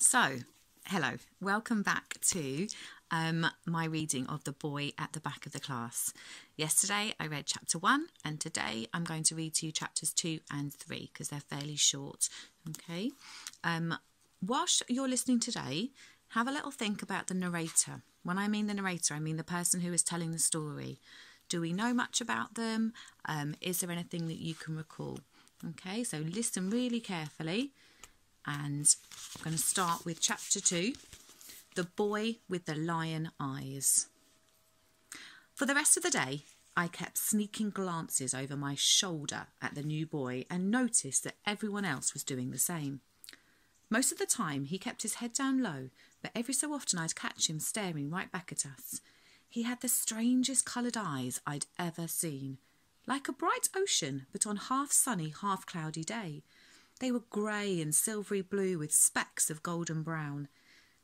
So, hello, welcome back to my reading of The Boy at the Back of the Class. Yesterday I read chapter 1 and today I'm going to read to you chapters 2 and 3 because they're fairly short. Okay, whilst you're listening today, have a little think about the narrator. When I mean the narrator, I mean the person who is telling the story. Do we know much about them? Is there anything that you can recall? Okay, so listen really carefully. And I'm going to start with chapter 2, The Boy with the Lion Eyes. For the rest of the day, I kept sneaking glances over my shoulder at the new boy and noticed that everyone else was doing the same. Most of the time, he kept his head down low, but every so often I'd catch him staring right back at us. He had the strangest coloured eyes I'd ever seen, like a bright ocean, but on half sunny, half cloudy day. They were grey and silvery blue with specks of golden brown.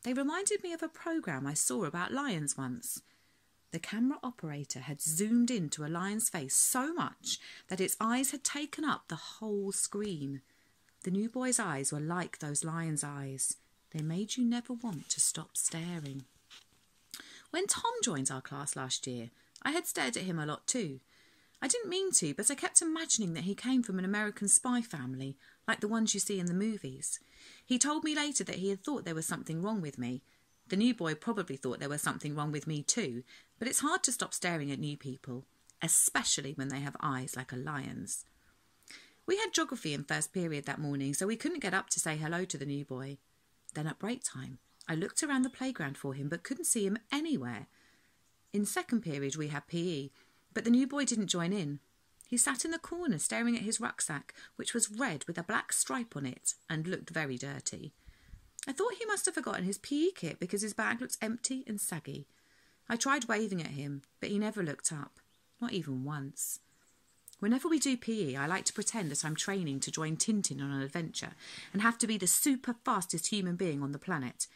They reminded me of a programme I saw about lions once. The camera operator had zoomed into a lion's face so much that its eyes had taken up the whole screen. The new boy's eyes were like those lion's eyes. They made you never want to stop staring. When Tom joined our class last year, I had stared at him a lot too. I didn't mean to, but I kept imagining that he came from an American spy family, like the ones you see in the movies. He told me later that he had thought there was something wrong with me. The new boy probably thought there was something wrong with me too, but it's hard to stop staring at new people, especially when they have eyes like a lion's. We had geography in first period that morning, so we couldn't get up to say hello to the new boy. Then at break time, I looked around the playground for him but couldn't see him anywhere. In second period we had PE, but the new boy didn't join in. He sat in the corner staring at his rucksack, which was red with a black stripe on it and looked very dirty. I thought he must have forgotten his PE kit because his bag looked empty and saggy. I tried waving at him, but he never looked up, not even once. Whenever we do PE, I like to pretend that I'm training to join Tintin on an adventure and have to be the super fastest human being on the planet.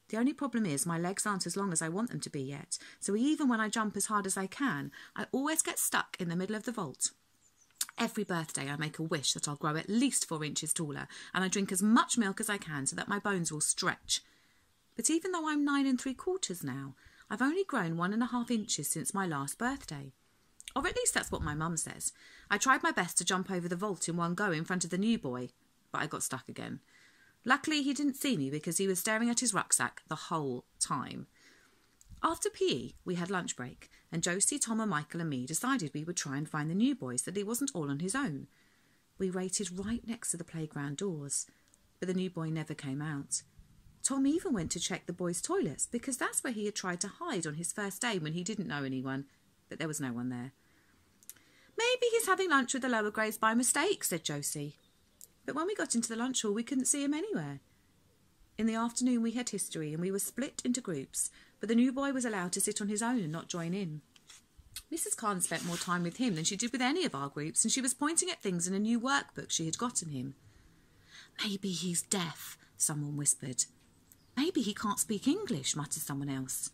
The only problem is my legs aren't as long as I want them to be yet, so even when I jump as hard as I can, I always get stuck in the middle of the vault. Every birthday I make a wish that I'll grow at least 4 inches taller, and I drink as much milk as I can so that my bones will stretch. But even though I'm 9 3/4 now, I've only grown 1.5 inches since my last birthday. Or at least that's what my mum says. I tried my best to jump over the vault in one go in front of the new boy, but I got stuck again. Luckily, he didn't see me because he was staring at his rucksack the whole time. After PE, we had lunch break, and Josie, Tom and Michael and me decided we would try and find the new boy so that he wasn't all on his own. We waited right next to the playground doors, but the new boy never came out. Tom even went to check the boys' toilets because that's where he had tried to hide on his first day when he didn't know anyone, but there was no one there. "Maybe he's having lunch with the lower grades by mistake," said Josie. But when we got into the lunch hall, we couldn't see him anywhere. In the afternoon, we had history and we were split into groups, but the new boy was allowed to sit on his own and not join in. Mrs. Khan spent more time with him than she did with any of our groups, and she was pointing at things in a new workbook she had gotten him. "Maybe he's deaf," someone whispered. "Maybe he can't speak English," muttered someone else.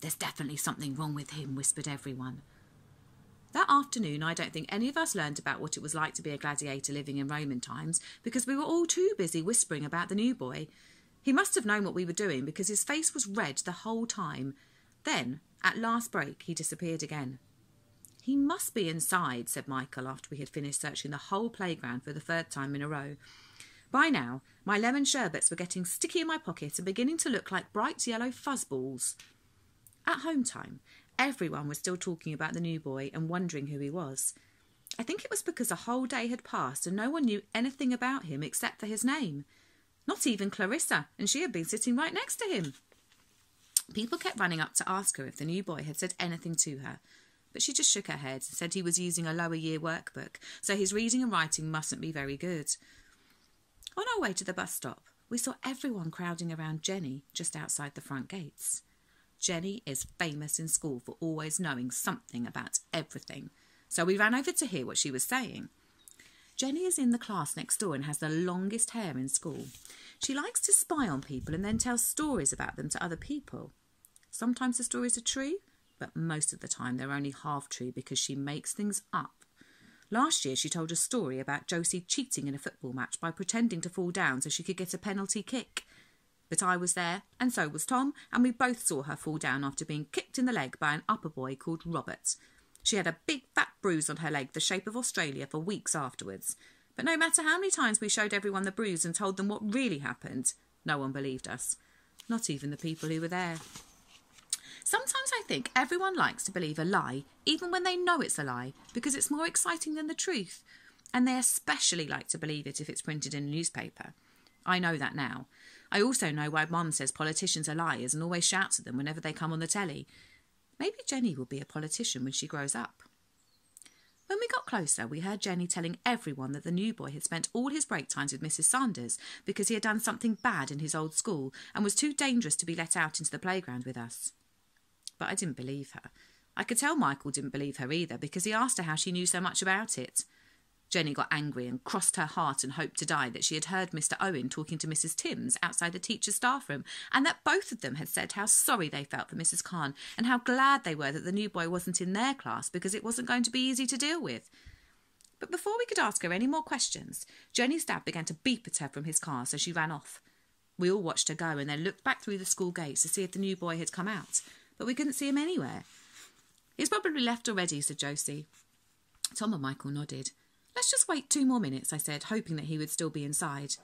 "There's definitely something wrong with him," whispered everyone. That afternoon, I don't think any of us learned about what it was like to be a gladiator living in Roman times because we were all too busy whispering about the new boy. He must have known what we were doing because his face was red the whole time. Then, at last break, he disappeared again. "He must be inside," said Michael after we had finished searching the whole playground for the 3rd time in a row. By now, my lemon sherbets were getting sticky in my pocket and beginning to look like bright yellow fuzzballs. At home time, everyone was still talking about the new boy and wondering who he was. I think it was because a whole day had passed and no one knew anything about him except for his name. Not even Clarissa, and she had been sitting right next to him. People kept running up to ask her if the new boy had said anything to her, but she just shook her head and said he was using a lower year workbook, so his reading and writing mustn't be very good. On our way to the bus stop, we saw everyone crowding around Jenny just outside the front gates. Jenny is famous in school for always knowing something about everything, so we ran over to hear what she was saying. Jenny is in the class next door and has the longest hair in school. She likes to spy on people and then tell stories about them to other people. Sometimes the stories are true, but most of the time they're only half true because she makes things up. Last year she told a story about Josie cheating in a football match by pretending to fall down so she could get a penalty kick. But I was there, and so was Tom, and we both saw her fall down after being kicked in the leg by an upper boy called Robert. She had a big fat bruise on her leg the shape of Australia for weeks afterwards. But no matter how many times we showed everyone the bruise and told them what really happened, no one believed us. Not even the people who were there. Sometimes I think everyone likes to believe a lie, even when they know it's a lie, because it's more exciting than the truth. And they especially like to believe it if it's printed in a newspaper. I know that now. I also know why Mum says politicians are liars and always shouts at them whenever they come on the telly. Maybe Jenny will be a politician when she grows up. When we got closer, we heard Jenny telling everyone that the new boy had spent all his break times with Mrs. Sanders because he had done something bad in his old school and was too dangerous to be let out into the playground with us. But I didn't believe her. I could tell Michael didn't believe her either because he asked her how she knew so much about it. Jenny got angry and crossed her heart and hoped to die that she had heard Mr. Owen talking to Mrs. Timms outside the teacher's staff room, and that both of them had said how sorry they felt for Mrs. Khan and how glad they were that the new boy wasn't in their class because it wasn't going to be easy to deal with. But before we could ask her any more questions, Jenny's dad began to beep at her from his car, so she ran off. We all watched her go and then looked back through the school gates to see if the new boy had come out, but we couldn't see him anywhere. "He's probably left already," said Josie. Tom and Michael nodded. "Let's just wait 2 more minutes," I said, hoping that he would still be inside.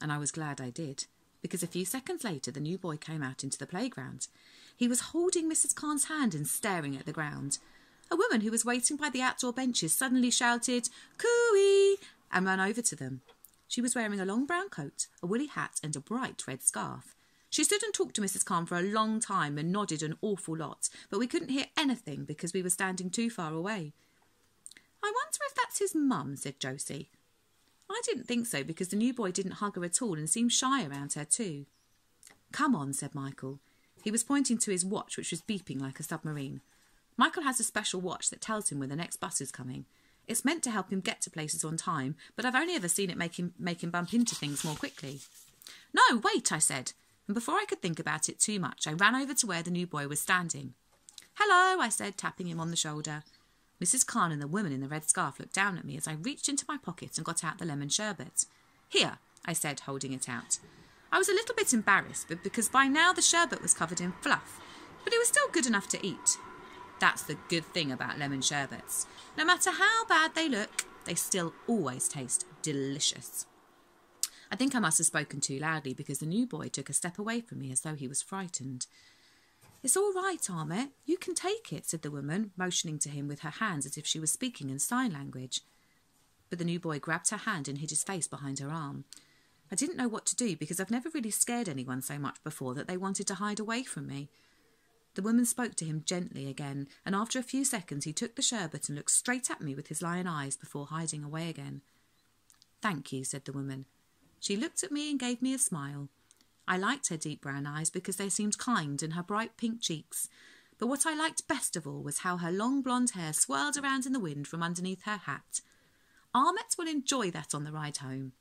And I was glad I did, because a few seconds later the new boy came out into the playground. He was holding Mrs. Khan's hand and staring at the ground. A woman who was waiting by the outdoor benches suddenly shouted, "Cooey!" and ran over to them. She was wearing a long brown coat, a woolly hat and a bright red scarf. She stood and talked to Mrs. Khan for a long time and nodded an awful lot, but we couldn't hear anything because we were standing too far away. "I wonder if that's his mum," said Josie. I didn't think so because the new boy didn't hug her at all and seemed shy around her too. "Come on," said Michael. He was pointing to his watch, which was beeping like a submarine. Michael has a special watch that tells him when the next bus is coming. It's meant to help him get to places on time, but I've only ever seen it make him bump into things more quickly. "No, wait," I said, and before I could think about it too much, I ran over to where the new boy was standing. "Hello," I said, tapping him on the shoulder. Mrs. Khan and the woman in the red scarf looked down at me as I reached into my pocket and got out the lemon sherbet. "Here," I said, holding it out. I was a little bit embarrassed, but because by now the sherbet was covered in fluff, but it was still good enough to eat. That's the good thing about lemon sherbets. No matter how bad they look, they still always taste delicious. I think I must have spoken too loudly because the new boy took a step away from me as though he was frightened. "It's all right, Ahmet. You can take it," said the woman, motioning to him with her hands as if she was speaking in sign language. But the new boy grabbed her hand and hid his face behind her arm. I didn't know what to do because I've never really scared anyone so much before that they wanted to hide away from me. The woman spoke to him gently again, and after a few seconds he took the sherbet and looked straight at me with his lion eyes before hiding away again. "Thank you," said the woman. She looked at me and gave me a smile. I liked her deep brown eyes because they seemed kind and her bright pink cheeks. But what I liked best of all was how her long blonde hair swirled around in the wind from underneath her hat. "Ahmet will enjoy that on the ride home."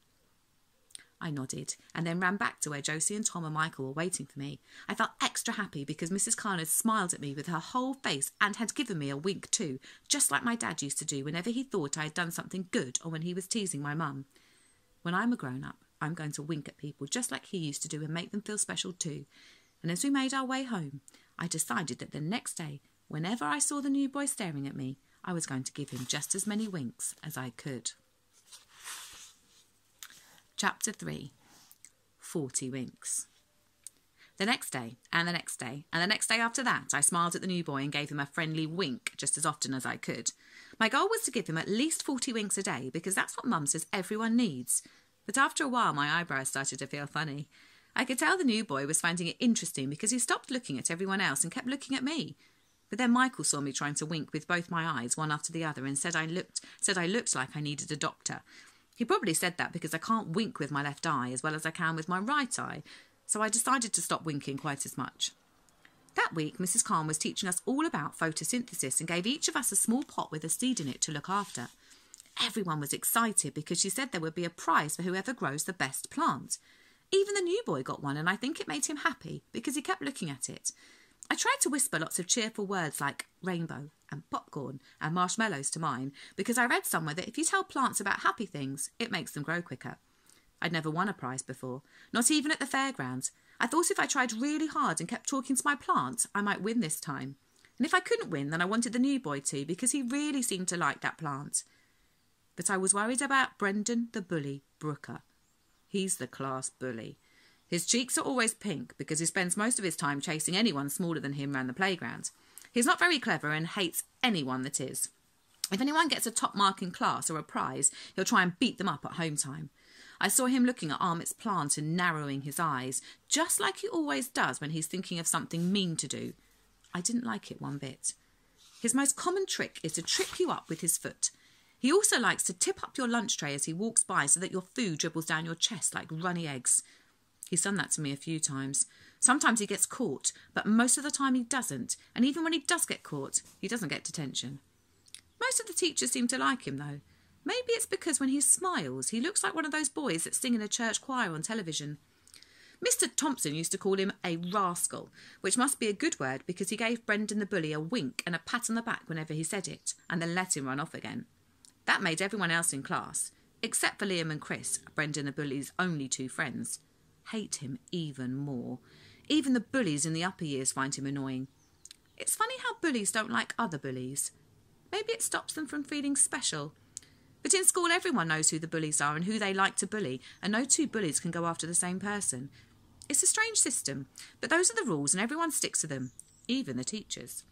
I nodded and then ran back to where Josie and Tom and Michael were waiting for me. I felt extra happy because Mrs. Khan had smiled at me with her whole face and had given me a wink too, just like my dad used to do whenever he thought I had done something good or when he was teasing my mum. When I'm a grown-up, I'm going to wink at people just like he used to do and make them feel special too. And as we made our way home, I decided that the next day, whenever I saw the new boy staring at me, I was going to give him just as many winks as I could. Chapter 3. 40 Winks. The next day, and the next day, and the next day after that, I smiled at the new boy and gave him a friendly wink just as often as I could. My goal was to give him at least 40 winks a day because that's what Mum says everyone needs. But after a while, my eyebrows started to feel funny. I could tell the new boy was finding it interesting because he stopped looking at everyone else and kept looking at me. But then Michael saw me trying to wink with both my eyes, one after the other, and said I looked like I needed a doctor. He probably said that because I can't wink with my left eye as well as I can with my right eye, so I decided to stop winking quite as much. That week, Mrs. Khan was teaching us all about photosynthesis and gave each of us a small pot with a seed in it to look after. Everyone was excited because she said there would be a prize for whoever grows the best plant. Even the new boy got one, and I think it made him happy because he kept looking at it. I tried to whisper lots of cheerful words like rainbow and popcorn and marshmallows to mine because I read somewhere that if you tell plants about happy things, it makes them grow quicker. I'd never won a prize before, not even at the fairgrounds. I thought if I tried really hard and kept talking to my plant, I might win this time. And if I couldn't win, then I wanted the new boy to, because he really seemed to like that plant. But I was worried about Brendan the bully Brooker. He's the class bully. His cheeks are always pink because he spends most of his time chasing anyone smaller than him around the playground. He's not very clever and hates anyone that is. If anyone gets a top mark in class or a prize, he'll try and beat them up at home time. I saw him looking at Armit's plant and narrowing his eyes, just like he always does when he's thinking of something mean to do. I didn't like it one bit. His most common trick is to trip you up with his foot. He also likes to tip up your lunch tray as he walks by so that your food dribbles down your chest like runny eggs. He's done that to me a few times. Sometimes he gets caught, but most of the time he doesn't. And even when he does get caught, he doesn't get detention. Most of the teachers seem to like him, though. Maybe it's because when he smiles, he looks like one of those boys that sing in a church choir on television. Mr. Thompson used to call him a rascal, which must be a good word because he gave Brendan the bully a wink and a pat on the back whenever he said it, and then let him run off again. That made everyone else in class, except for Liam and Chris, Brendan the bully's only 2 friends, hate him even more. Even the bullies in the upper years find him annoying. It's funny how bullies don't like other bullies. Maybe it stops them from feeling special. But in school, everyone knows who the bullies are and who they like to bully, and no 2 bullies can go after the same person. It's a strange system, but those are the rules and everyone sticks to them, even the teachers.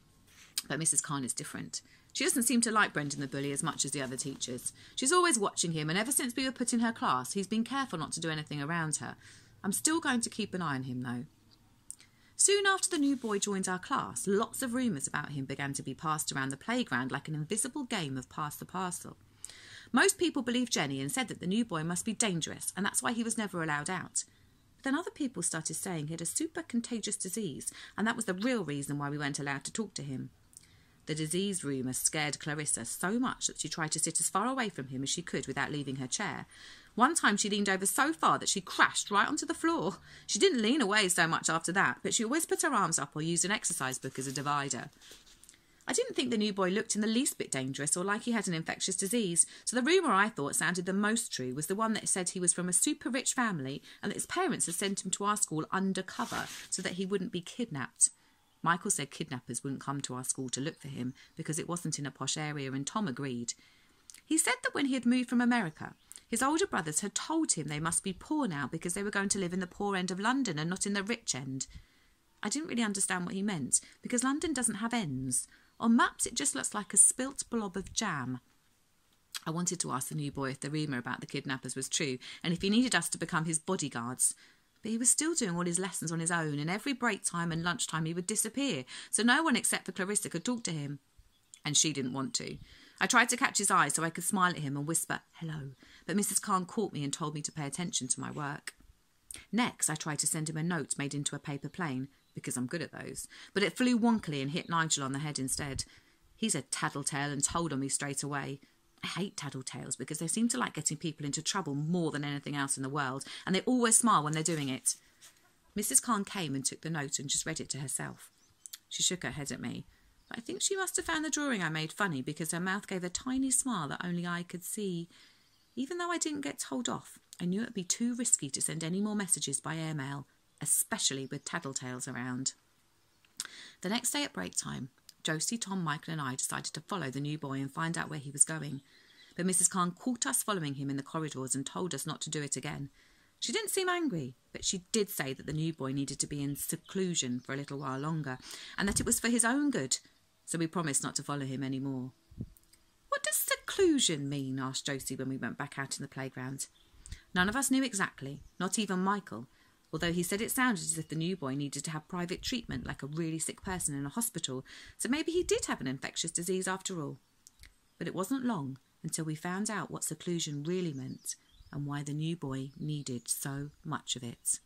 But Mrs. Khan is different. She doesn't seem to like Brendan the bully as much as the other teachers. She's always watching him, and ever since we were put in her class, he's been careful not to do anything around her. I'm still going to keep an eye on him, though. Soon after the new boy joined our class, lots of rumours about him began to be passed around the playground like an invisible game of pass the parcel. Most people believed Jenny and said that the new boy must be dangerous, and that's why he was never allowed out. But then other people started saying he had a super contagious disease, and that was the real reason why we weren't allowed to talk to him. The disease rumour scared Clarissa so much that she tried to sit as far away from him as she could without leaving her chair. One time she leaned over so far that she crashed right onto the floor. She didn't lean away so much after that, but she always put her arms up or used an exercise book as a divider. I didn't think the new boy looked in the least bit dangerous or like he had an infectious disease, so the rumour I thought sounded the most true was the one that said he was from a super rich family and that his parents had sent him to our school undercover so that he wouldn't be kidnapped. Michael said kidnappers wouldn't come to our school to look for him because it wasn't in a posh area, and Tom agreed. He said that when he had moved from America, his older brothers had told him they must be poor now because they were going to live in the poor end of London and not in the rich end. I didn't really understand what he meant because London doesn't have ends. On maps it just looks like a spilt blob of jam. I wanted to ask the new boy if the rumour about the kidnappers was true and if he needed us to become his bodyguards. But he was still doing all his lessons on his own, and every break time and lunchtime he would disappear, so no one except for Clarissa could talk to him. And she didn't want to. I tried to catch his eye so I could smile at him and whisper, "Hello," but Mrs. Khan caught me and told me to pay attention to my work. Next, I tried to send him a note made into a paper plane, because I'm good at those, but it flew wonkily and hit Nigel on the head instead. He's a tattletale and told on me straight away. I hate tattletales because they seem to like getting people into trouble more than anything else in the world, and they always smile when they're doing it. Mrs. Khan came and took the note and just read it to herself. She shook her head at me, but I think she must have found the drawing I made funny because her mouth gave a tiny smile that only I could see. Even though I didn't get told off, I knew it would be too risky to send any more messages by airmail, especially with tattletales around. The next day at break time, Josie, Tom, Michael and I decided to follow the new boy and find out where he was going. But Mrs. Khan caught us following him in the corridors and told us not to do it again. She didn't seem angry, but she did say that the new boy needed to be in seclusion for a little while longer and that it was for his own good, so we promised not to follow him any more. "What does seclusion mean?" asked Josie when we went back out in the playground. None of us knew exactly, not even Michael, although he said it sounded as if the new boy needed to have private treatment like a really sick person in a hospital, so maybe he did have an infectious disease after all. But it wasn't long until we found out what seclusion really meant and why the new boy needed so much of it.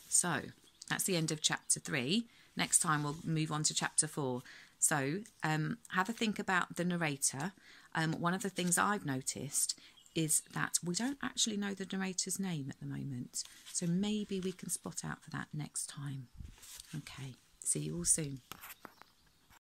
So, that's the end of chapter 3. Next time we'll move on to chapter 4. So, have a think about the narrator. One of the things I've noticed is that we don't actually know the narrator's name at the moment. So maybe we can spot out for that next time. Okay, see you all soon.